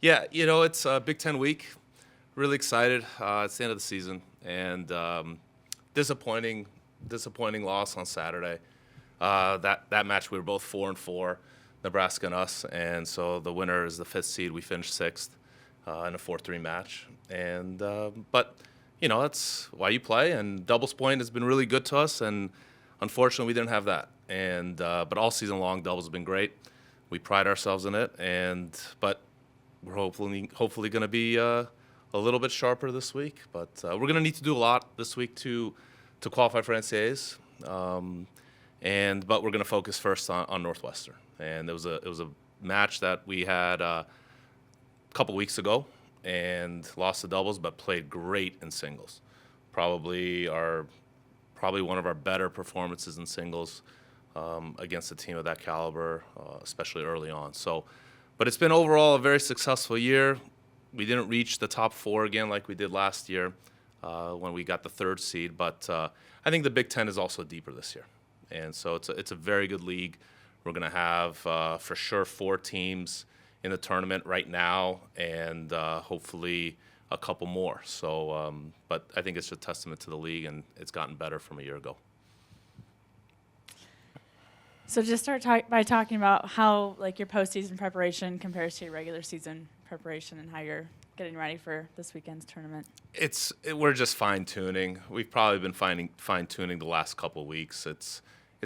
Yeah, it's Big Ten week. Really excited. It's the end of the season, and disappointing, disappointing loss on Saturday. That match we were both 4-4, Nebraska and us, and so the winner is the fifth seed. We finished sixth in a 4-3 match, and but that's why you play. And doubles point has been really good to us, and unfortunately we didn't have that. And but all season long, doubles have been great. We pride ourselves in it, but we're hopefully going to be a little bit sharper this week. But we're going to need to do a lot this week to qualify for NCAAs. But we're going to focus first on Northwestern. And it was a match that we had a couple weeks ago and lost the doubles, but played great in singles. Probably one of our better performances in singles against a team of that caliber, especially early on. But it's been overall a very successful year. We didn't reach the top four again like we did last year when we got the third seed. But I think the Big Ten is also deeper this year. And so it's a very good league. We're going to have, for sure, 4 teams in the tournament right now and hopefully a couple more. So, but I think it's a testament to the league, and it's gotten better from a year ago. So just start by talking about how your postseason preparation compares to your regular season preparation and how you're getting ready for this weekend's tournament. We're just fine-tuning. We've probably been fine-tuning the last couple of weeks. It's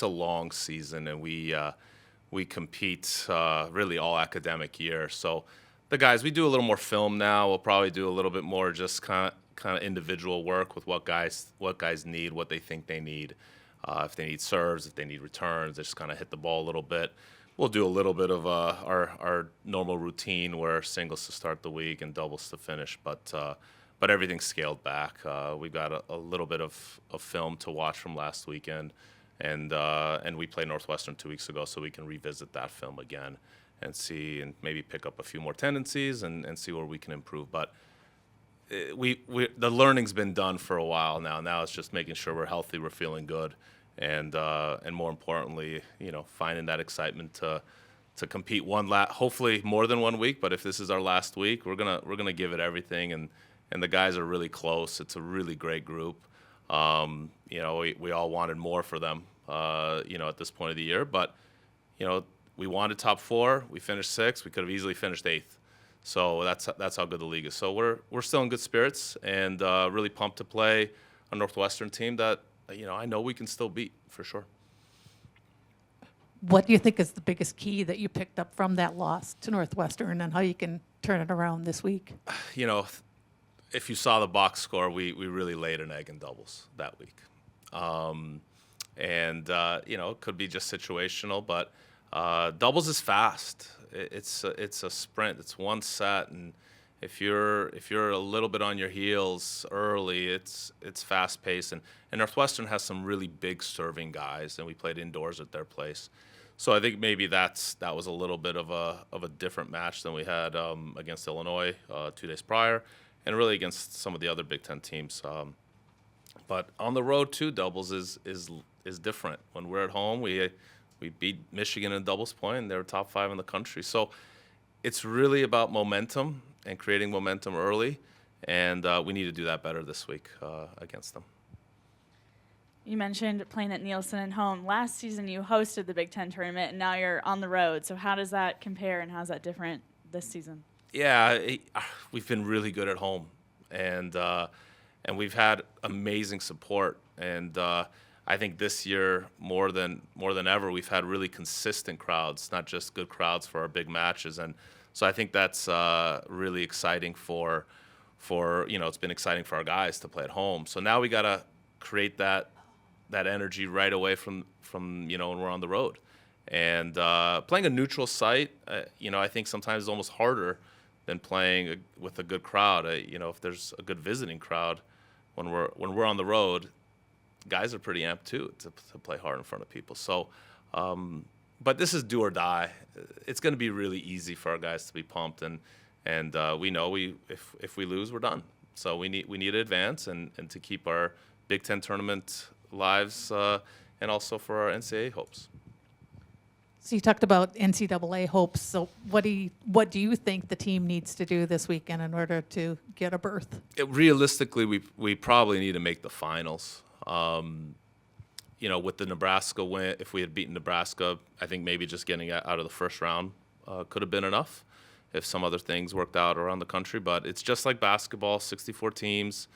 a long season, and we compete really all academic year. So the guys, we do a little more film now. We'll probably do a little bit more just kind of individual work with what guys need, what they think they need. If they need serves, if they need returns, they just kind of hit the ball a little bit. We'll do a little bit of our normal routine where singles to start the week and doubles to finish, but everything's scaled back. We've got a little bit of film to watch from last weekend, and we played Northwestern 2 weeks ago, so we can revisit that film again and see and maybe pick up a few more tendencies and see where we can improve. But the learning's been done for a while now. Now it's just making sure we're healthy, we're feeling good, and more importantly, finding that excitement to compete hopefully more than 1 week. But if this is our last week, we're gonna give it everything, and the guys are really close. It's a really great group. We all wanted more for them, at this point of the year, but we wanted top 4. We finished 6th. We could have easily finished 8th. So that's how good the league is. So we're still in good spirits and really pumped to play a Northwestern team that I know we can still beat for sure. What do you think is the biggest key that you picked up from that loss to Northwestern and how you can turn it around this week? If you saw the box score, we really laid an egg in doubles that week. It could be just situational, but doubles is fast. It's a sprint. It's one set, and if you're a little bit on your heels early, it's fast paced. And Northwestern has some really big serving guys, and we played indoors at their place. So I think maybe that was a little bit of a different match than we had against Illinois 2 days prior, and really against some of the other Big Ten teams. But on the road too, doubles is different. When we're at home, we beat Michigan in doubles point, and they were top 5 in the country. So it's really about momentum and creating momentum early, and we need to do that better this week against them. You mentioned playing at Nielsen at home. Last season you hosted the Big Ten tournament, and now you're on the road. So how does that compare, and how's that different this season? Yeah, we've been really good at home, and we've had amazing support. And I think this year more than ever, we've had really consistent crowds, not just good crowds for our big matches. And so I think that's really exciting for it's been exciting for our guys to play at home. So now we got to create that energy right away from when we're on the road. And playing a neutral site, I think sometimes is almost harder than playing with a good crowd. If there's a good visiting crowd when we're on the road, guys are pretty amped too to play hard in front of people. So, but this is do or die. It's going to be really easy for our guys to be pumped, and we know if we lose, we're done. So we need to advance and to keep our Big Ten tournament lives and also for our NCAA hopes. So you talked about NCAA hopes. So what do you think the team needs to do this weekend in order to get a berth? Realistically, we probably need to make the finals. With the Nebraska win, if we had beaten Nebraska, I think maybe just getting out of the first round could have been enough if some other things worked out around the country. But it's just like basketball, 64 teams.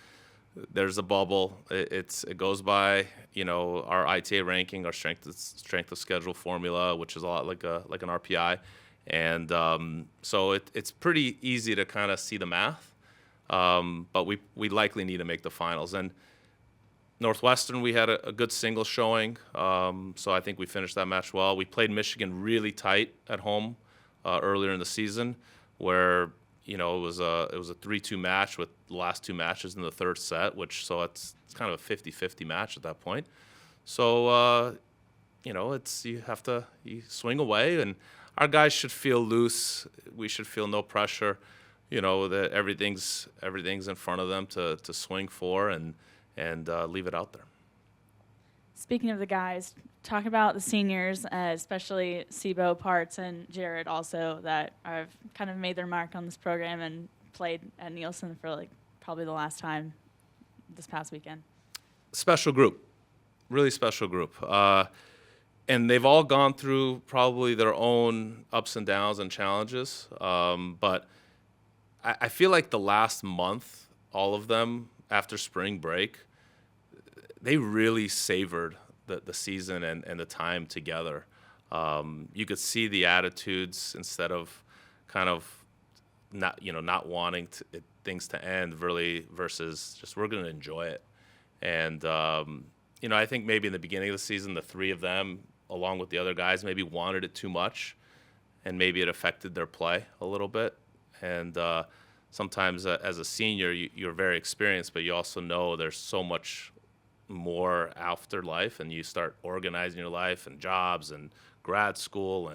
There's a bubble. It goes by, our ITA ranking, our strength of schedule formula, which is a lot like an RPI, and so it's pretty easy to kind of see the math. But we likely need to make the finals. And Northwestern, we had a good single showing, so I think we finished that match well. We played Michigan really tight at home earlier in the season, where it was a 3-2 match with the last two matches in the third set, so it's kind of a 50-50 match at that point. So you swing away, and our guys should feel loose. We should feel no pressure. That everything's in front of them to swing for and leave it out there. Speaking of the guys, talk about the seniors, especially Sibo, Parts, and Jared also, that have kind of made their mark on this program and played at Nielsen for probably the last time this past weekend. Special group, really special group. And they've all gone through probably their own ups and downs and challenges. But I feel like the last month, all of them, after spring break, they really savored the season and the time together. You could see the attitudes instead of kind of not wanting things to end really versus just we're going to enjoy it. And, I think maybe in the beginning of the season, the three of them, along with the other guys, maybe wanted it too much, and maybe it affected their play a little bit. And sometimes as a senior, you're very experienced, but you also know there's so much more after life, and you start organizing your life and jobs and grad school,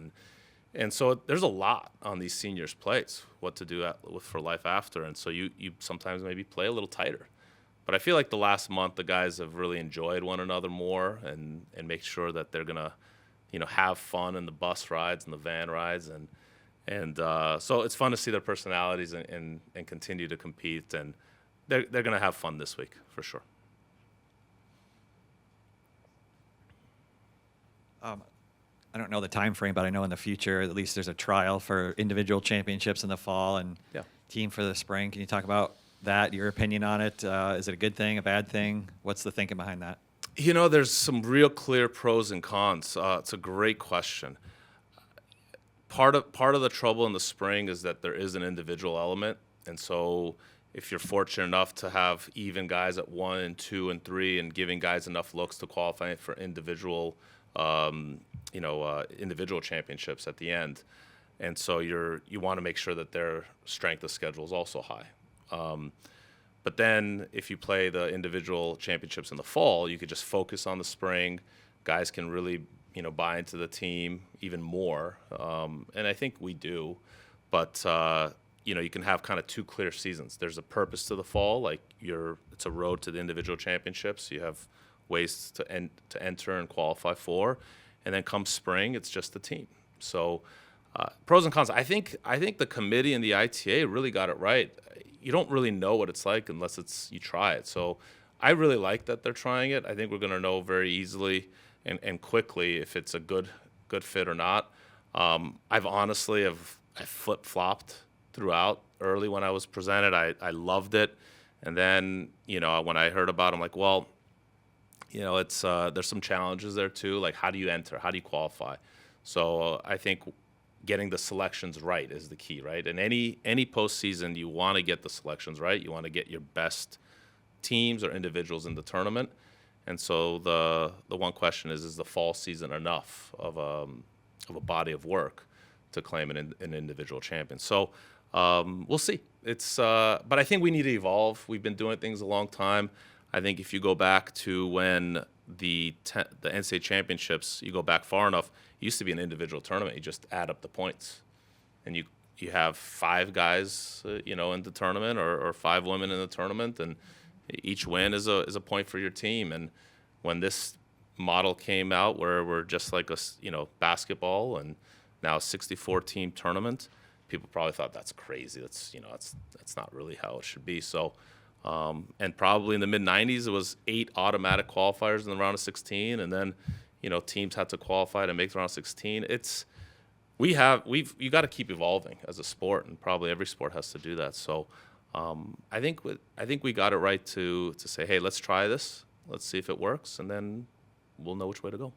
and so there's a lot on these seniors' plates, what to do for life after, and so you sometimes maybe play a little tighter. But I feel like the last month the guys have really enjoyed one another more and make sure that they're gonna have fun in the bus rides and the van rides, and so it's fun to see their personalities and continue to compete, and they're gonna have fun this week for sure. I don't know the time frame, but I know in the future, at least there's a trial for individual championships in the fall and team for the spring. Can you talk about that, your opinion on it? Is it a good thing, a bad thing? What's the thinking behind that? There's some real clear pros and cons. It's a great question. Part of the trouble in the spring is that there is an individual element, and so if you're fortunate enough to have even guys at 1 and 2 and 3 and giving guys enough looks to qualify for individual individual championships at the end, and so you want to make sure that their strength of schedule is also high. But then if you play the individual championships in the fall, you could just focus on the spring. Guys can really buy into the team even more, and I think we do. But you can have kind of two clear seasons. There's a purpose to the fall, it's a road to the individual championships. You have ways to enter and qualify for, and then come spring, it's just the team. So pros and cons. I think the committee and the ITA really got it right. You don't really know what it's like unless you try it. So I really like that they're trying it. I think we're going to know very easily and quickly if it's a good fit or not. I've honestly I flip-flopped throughout. Early when I was presented, I loved it, and then when I heard about it, I'm like, well, it's there's some challenges there too. Like, how do you enter? How do you qualify? So I think getting the selections right is the key, right? And any postseason, you want to get the selections right. You want to get your best teams or individuals in the tournament. And so the one question is the fall season enough of a body of work to claim an individual champion? So we'll see. But I think we need to evolve. We've been doing things a long time. I think if you go back to when the NCAA championships, you go back far enough, it used to be an individual tournament. You just add up the points, and you have 5 guys, in the tournament, or 5 women in the tournament, and each win is a point for your team. And when this model came out where we're just like basketball and now a 64 team tournament, people probably thought that's crazy. That's not really how it should be. So, and probably in the mid 90s, it was 8 automatic qualifiers in the round of 16, and then, teams had to qualify to make the round of 16. You got to keep evolving as a sport, and probably every sport has to do that. So, I think we got it right to say, hey, let's try this, let's see if it works, and then we'll know which way to go.